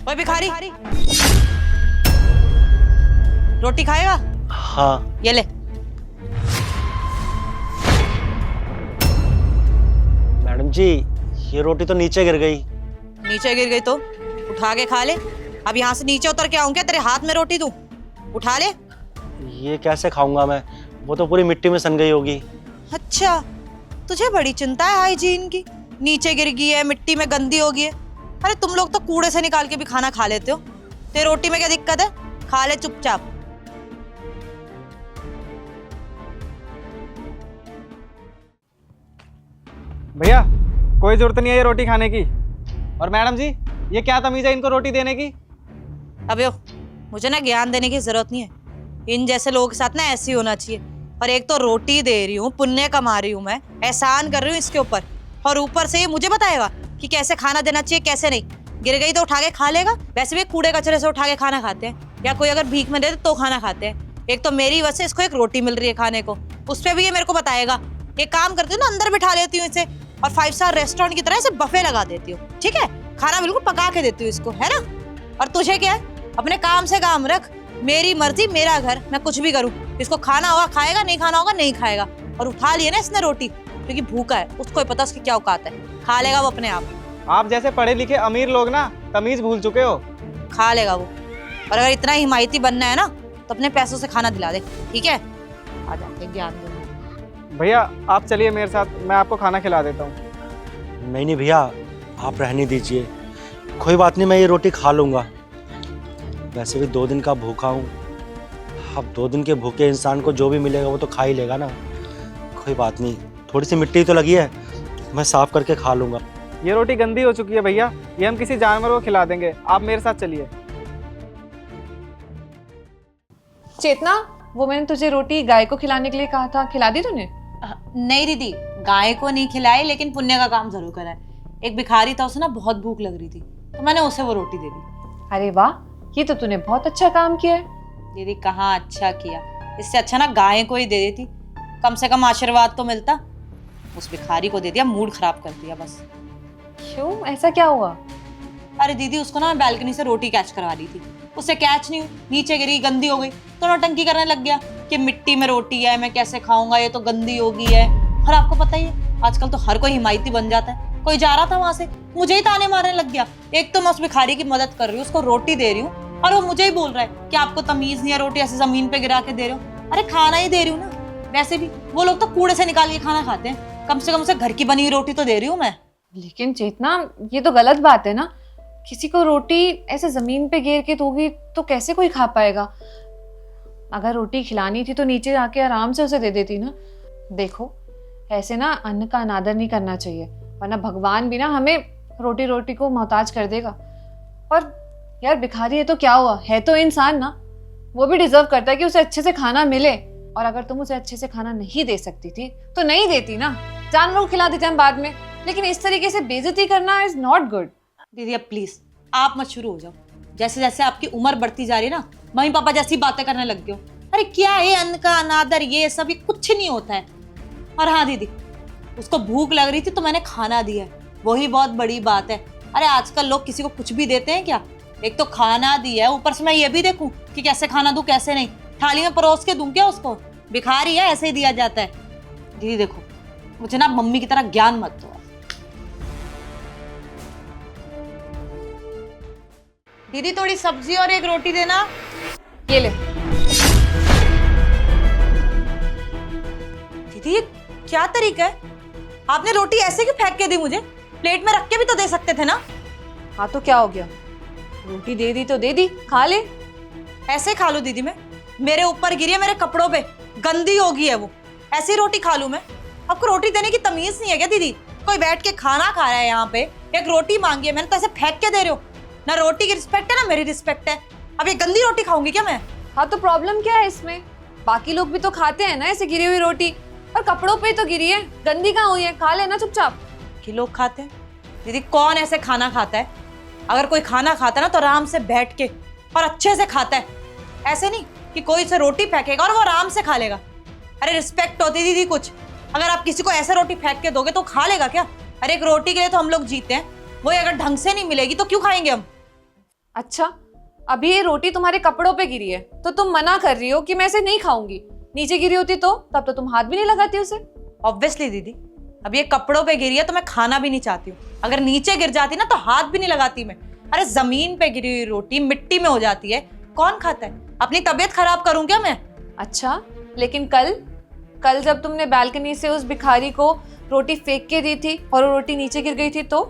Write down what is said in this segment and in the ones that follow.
ओए भिखारी, रोटी खाएगा? हाँ। ये ले। मैडम जी, ये रोटी तो नीचे गिर गई। नीचे गिर गई तो उठा के खा ले। अब यहाँ से नीचे उतर के आऊं क्या तेरे हाथ में रोटी दूं? उठा ले। ये कैसे खाऊंगा मैं? वो तो पूरी मिट्टी में सन गई होगी। अच्छा, तुझे बड़ी चिंता है हाइजीन की। नीचे गिर गई है, मिट्टी में गंदी हो गई है। अरे तुम लोग तो कूड़े से निकाल के भी खाना खा लेते हो। तेरे रोटी में क्या दिक्कत है? खा ले चुपचाप। भैया कोई जरूरत नहीं है ये रोटी खाने की। और मैडम जी, ये क्या तमीज़ है इनको रोटी देने की? अबे मुझे ना ज्ञान देने की जरूरत नहीं है। इन जैसे लोगों के साथ ना ऐसे ही होना चाहिए। और एक तो रोटी दे रही हूँ, पुण्य कमा रही हूँ, मैं एहसान कर रही हूँ इसके ऊपर, और ऊपर से ये मुझे बताएगा कि कैसे खाना देना चाहिए कैसे नहीं। गिर गई तो उठा के खा लेगा। वैसे भी कूड़े कचरे से उठा के खाना खाते हैं, या कोई अगर भीख में दे तो खाना खाते हैं। एक तो मेरी वजह से इसको एक रोटी मिल रही है खाने को, उस पर भी ये मेरे को बताएगा। एक काम करती हूँ ना, अंदर बिठा लेती हूँ इसे और 5 स्टार रेस्टोरेंट की तरह इसे बफे लगा देती हूँ। ठीक है, खाना बिल्कुल पका के देती हूँ इसको, है ना। और तुझे क्या है, अपने काम से काम रख। मेरी मर्जी मेरा घर, मैं कुछ भी करूँ। इसको खाना होगा खाएगा, नहीं खाना होगा नहीं खाएगा। और उठा लिए ना इसने रोटी, क्योंकि भूखा है, उसको ही पता उसकी क्या औकात है। खा लेगा वो अपने आप। आप जैसे पढ़े लिखे अमीर लोग ना तमीज़ भूल चुके हो। खा लेगा वो। और अगर इतना हिमायती बनना है ना तो अपने पैसों से खाना दिला दे, ठीक है। आ जाते ज्ञान देने। भैया आप चलिए मेरे साथ, मैं आपको खाना खिला देता हूँ। नहीं भैया, आप रहने दीजिए। कोई बात नहीं, मैं ये रोटी खा लूँगा। वैसे भी 2 दिन का भूखा हूँ। अब 2 दिन के भूखे इंसान को जो भी मिलेगा वो तो खा ही लेगा ना। कोई बात नहीं, थोड़ी सी मिट्टी तो लगी है, मैं साफ करके खा लूँगा। ये रोटी गंदी हो चुकी है भैया, ये हम किसी जानवर को खिला देंगे। आप मेरे साथ चलिए। चेतना, वो मैंने तुझे रोटी गाय को खिलाने के लिए कहा था, खिला दी तूने? नहीं दीदी, गाय को नहीं खिलाई, लेकिन पुण्य का काम जरूर करा है। एक भिखारी था, उसे ना बहुत भूख लग रही थी, तो मैंने उसे वो रोटी दे दी। अरे वाह, ये तो तूने बहुत अच्छा काम किया है। दीदी कहाँ अच्छा किया, इससे अच्छा ना गाय को ही दे देती, कम से कम आशीर्वाद तो मिलता। उस भिखारी को दे दिया, मूड खराब कर दिया बस। क्यों, ऐसा क्या हुआ? अरे दीदी, उसको ना मैं बैल्कनी से रोटी कैच करवा दी थी, उससे कैच नहीं हुई, नीचे गिरी, गंदी हो गई, तो नौटंकी करने लग गया कि मिट्टी में रोटी है, मैं कैसे खाऊंगा, ये तो गंदी होगी है। और आपको पता ही है आजकल तो हर कोई हिमायती बन जाता है। कोई जा रहा था वहां से, मुझे ही ताने मारने लग गया। एक तो मैं उस भिखारी की मदद कर रही हूँ, उसको रोटी दे रही हूँ, और वो मुझे ही बोल रहा है कि आपको तमीज नहीं है, रोटी ऐसे जमीन पे गिरा के दे रहे हो। अरे खाना ही दे रही हूँ ना। वैसे भी वो लोग तो कूड़े से निकाल के खाना खाते हैं, कम से कम उसे घर की बनी हुई रोटी तो दे रही हूँ मैं। लेकिन चेतना, ये तो गलत बात है ना। किसी को रोटी ऐसे जमीन पे गिर के दोगी तो कैसे कोई खा पाएगा? अगर रोटी खिलानी थी तो नीचे आके आराम से उसे दे देती ना। देखो, ऐसे ना अन्न का अनादर नहीं करना चाहिए, वरना भगवान भी ना हमें रोटी रोटी को मोहताज कर देगा। और यार, भिखारी है तो क्या हुआ, है तो इंसान ना, वो भी डिजर्व करता है कि उसे अच्छे से खाना मिले। और अगर तुम उसे अच्छे से खाना नहीं दे सकती थी तो नहीं देती ना, जानवरों को खिला देते हम बाद में। लेकिन इस तरीके से बेइज्जती करना इज नॉट गुड। दीदी अब प्लीज आप मत शुरू हो जाओ। जैसे जैसे आपकी उम्र बढ़ती जा रही है ना, मम्मी पापा जैसी बातें करने लग गए हो। अरे क्या है अन्न का अनादर, ये सब कुछ नहीं होता है। और हाँ दीदी, उसको भूख लग रही थी तो मैंने खाना दिया, वही बहुत बड़ी बात है। अरे आजकल लोग किसी को कुछ भी देते हैं क्या? एक तो खाना दिया है, ऊपर से मैं ये भी देखूं कि कैसे खाना दूं कैसे नहीं। थाली में परोस के दूं क्या उसको? भिखारी है, ऐसे ही दिया जाता है। दीदी देखो, मुझे ना मम्मी की तरह ज्ञान मत दो। दीदी थोड़ी सब्जी और एक रोटी देना। ये ले। दीदी ये क्या तरीका है? आपने रोटी ऐसे क्यों फेंक के दी मुझे? प्लेट में रख के भी तो दे सकते थे ना। हाँ तो क्या हो गया, रोटी दे दी तो दे दी, खा ले। ऐसे खा लूं दीदी मैं? मेरे ऊपर गिरी है, मेरे कपड़ों पे गंदी होगी है वो, ऐसी रोटी खा लूं मैं? आपको रोटी देने की तमीज नहीं है क्या दीदी? कोई बैठ के खाना खा रहा है यहाँ पे, एक रोटी मांगी है मैंने तो ऐसे फेंक के दे रहे हो। ना रोटी की रिस्पेक्ट है ना मेरी रिस्पेक्ट है। अब ये गंदी रोटी खाऊंगी क्या मैं? हाँ तो प्रॉब्लम क्या है इसमें? बाकी लोग भी तो खाते हैं ना ऐसे गिरी हुई रोटी, और कपड़ों पे तो गिरी है, गंदी कहाँ हुई है? खा लेना चुपचाप। कि लोग खाते हैं दीदी, कौन ऐसे खाना खाता है? अगर कोई खाना खाता है ना तो आराम से बैठ के और अच्छे से खाता है, ऐसे नहीं कि कोई से रोटी फेंकेगा और वो आराम से खा लेगा। अरे रिस्पेक्ट होती दीदी कुछ। अगर आप किसी को ऐसे रोटी फेंक के दोगे तो खा लेगा क्या? अरे एक रोटी के लिए तो हम लोग जीते हैं, वो अगर ढंग से नहीं मिलेगी तो क्यों खाएंगे हम? अच्छा, अभी ये रोटी तुम्हारे कपड़ों पे गिरी है तो तुम मना कर रही हो कि मैं इसे नहीं खाऊंगी। नीचे गिरी होती तो तब तो तुम हाथ भी नहीं लगाती उसे। ऑब्वियसली दीदी, अब ये कपड़ों पे गिरी है तो मैं खाना भी नहीं चाहती हूँ। अगर नीचे गिर जाती ना तो हाथ भी नहीं लगाती मैं। अरे जमीन पे गिरी हुई रोटी मिट्टी में हो जाती है, कौन खाता है? अपनी तबीयत खराब करूं क्या मैं? अच्छा, लेकिन कल जब तुमने बालकनी से उस भिखारी को रोटी फेंक के दी थी और वो रोटी नीचे गिर गई थी तो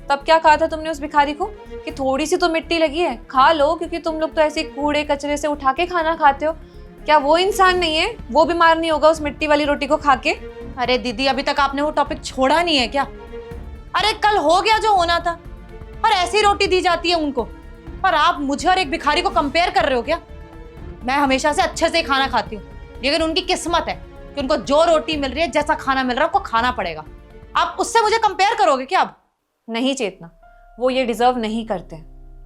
तब क्या कहा था तुमने उस भिखारी को कि थोड़ी सी तो मिट्टी लगी है, खा लो, क्योंकि तुम लोग तो ऐसे कूड़े कचरे से उठा के खाना खाते हो। क्या वो इंसान नहीं है? वो बीमार नहीं होगा उस मिट्टी वाली रोटी को खा के? अरे दीदी, अभी तक आपने वो टॉपिक छोड़ा नहीं है क्या? अरे कल हो गया जो होना था, और ऐसी रोटी दी जाती है उनको, और आप मुझे और एक भिखारी को कंपेयर कर रहे हो क्या? मैं हमेशा से अच्छे से ही खाना खाती हूँ, लेकिन उनकी किस्मत है कि उनको जो रोटी मिल रही है, जैसा खाना मिल रहा है, उनको खाना पड़ेगा। आप उससे मुझे कंपेयर करोगे क्या? अब नहीं चेतना, वो ये डिजर्व नहीं करते।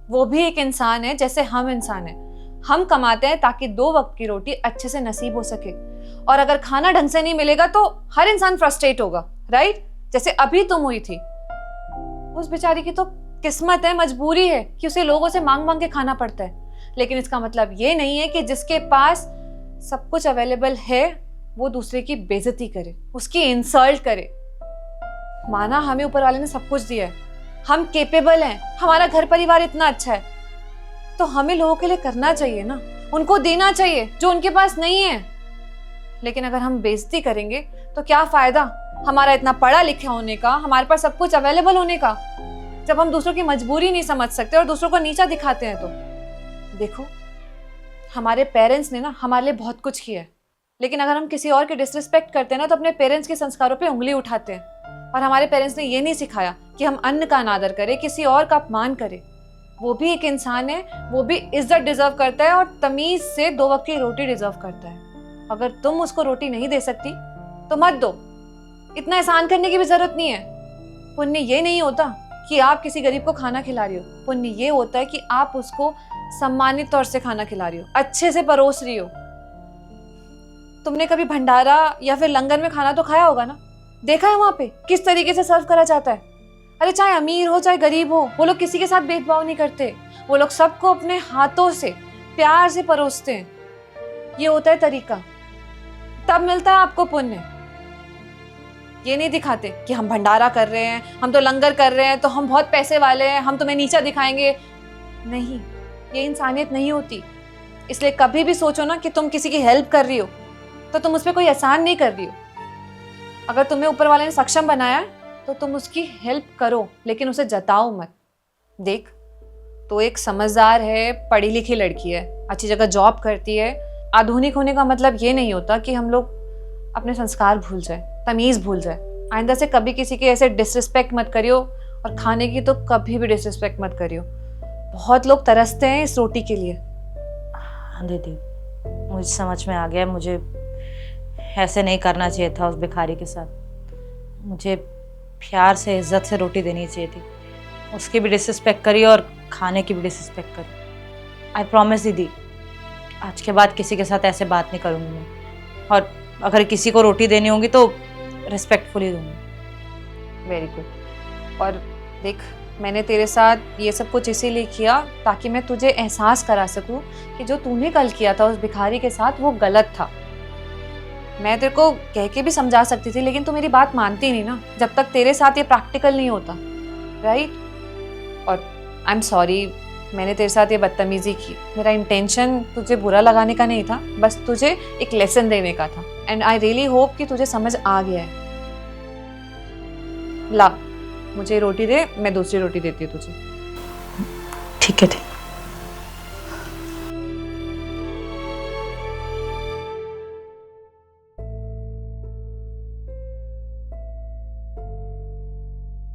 वो भी एक इंसान है जैसे हम इंसान हैं। हम कमाते हैं ताकि 2 वक्त की रोटी अच्छे से नसीब हो सके, और अगर खाना ढंग से नहीं मिलेगा तो हर इंसान फ्रस्ट्रेट होगा, राइट? जैसे अभी तुम हुई थी। उस बेचारी की तो किस्मत है, मजबूरी है कि उसे लोगों से मांग मांग के खाना पड़ता है, लेकिन इसका मतलब ये नहीं है कि जिसके पास सब कुछ अवेलेबल है वो दूसरे की बेइज्जती करे, उसकी इंसल्ट करे। माना हमें ऊपर वाले ने सब कुछ दिया है, हम केपेबल हैं, हमारा घर परिवार इतना अच्छा है, तो हमें लोगों के लिए करना चाहिए ना, उनको देना चाहिए जो उनके पास नहीं है। लेकिन अगर हम बेइज्जती करेंगे तो क्या फायदा हमारा इतना पढ़ा लिखा होने का, हमारे पास सब कुछ अवेलेबल होने का, जब हम दूसरों की मजबूरी नहीं समझ सकते और दूसरों को नीचा दिखाते हैं। तो देखो, हमारे पेरेंट्स ने ना हमारे लिए बहुत कुछ किया है, लेकिन अगर हम किसी और के डिसरिस्पेक्ट करते हैं ना तो अपने पेरेंट्स के संस्कारों पे उंगली उठाते हैं। और हमारे पेरेंट्स ने ये नहीं सिखाया कि हम अन्न का अनादर करें, किसी और का अपमान करें। वो भी एक इंसान है, वो भी इज्जत डिजर्व करता है, और तमीज से 2 वक्त की रोटी डिजर्व करता है। अगर तुम उसको रोटी नहीं दे सकती तो मत दो, इतना एहसान करने की भी जरूरत नहीं है। पुण्य ये नहीं होता कि आप किसी गरीब को खाना खिला रही हो, पुण्य ये होता है कि आप उसको सम्मानित तौर से खाना खिला रही हो, अच्छे से परोस रही हो। तुमने कभी भंडारा या फिर लंगर में खाना तो खाया होगा ना, देखा है वहां पे किस तरीके से सर्व करा जाता है। अरे चाहे अमीर हो चाहे गरीब हो, वो लोग किसी के साथ भेदभाव नहीं करते, वो लोग सबको अपने हाथों से प्यार से परोसते हैं। ये होता है तरीका, तब मिलता है आपको पुण्य। ये नहीं दिखाते कि हम भंडारा कर रहे हैं, हम तो लंगर कर रहे हैं तो हम बहुत पैसे वाले हैं, हम तुम्हें नीचा दिखाएंगे। नहीं, ये इंसानियत नहीं होती। इसलिए कभी भी सोचो ना कि तुम किसी की हेल्प कर रही हो तो तुम उस पर कोई एहसान नहीं कर रही हो। अगर तुम्हें ऊपर वाले ने सक्षम बनाया तो तुम उसकी हेल्प करो, लेकिन उसे जताओ मत। देख, तो एक समझदार है, पढ़ी लिखी लड़की है, अच्छी जगह जॉब करती है। आधुनिक होने का मतलब ये नहीं होता कि हम लोग अपने संस्कार भूल जाए, तमीज़ भूल जाए। आइंदा से कभी किसी के ऐसे डिसरिस्पेक्ट मत करियो, और खाने की तो कभी भी डिसरिस्पेक्ट मत करियो। बहुत लोग तरसते हैं इस रोटी के लिए। हाँ दीदी, मुझे समझ में आ गया, मुझे ऐसे नहीं करना चाहिए था उस भिखारी के साथ। मुझे प्यार से इज्जत से रोटी देनी चाहिए थी। उसकी भी डिसरिस्पेक्ट करी और खाने की भी डिसरिस्पेक्ट करी। आई प्रॉमिस दीदी, आज के बाद किसी के साथ ऐसे बात नहीं करूँगी मैं, और अगर किसी को रोटी देनी होगी तो रिस्पेक्टफुली दूँगी। Very good. और देख, मैंने तेरे साथ ये सब कुछ इसीलिए किया ताकि मैं तुझे एहसास करा सकूं कि जो तूने कल किया था उस भिखारी के साथ वो गलत था। मैं तेरे को कह के भी समझा सकती थी, लेकिन तू मेरी बात मानती नहीं ना, जब तक तेरे साथ ये प्रैक्टिकल नहीं होता, राइट? और आई एम सॉरी, मैंने तेरे साथ ये बदतमीजी की। मेरा इंटेंशन तुझे बुरा लगाने का नहीं था, बस तुझे एक लेसन देने का था। एंड आई रियली होप कि तुझे समझ आ गया है। ला, मुझे रोटी दे, मैं दूसरी रोटी देती हूँ तुझे। ठीक है।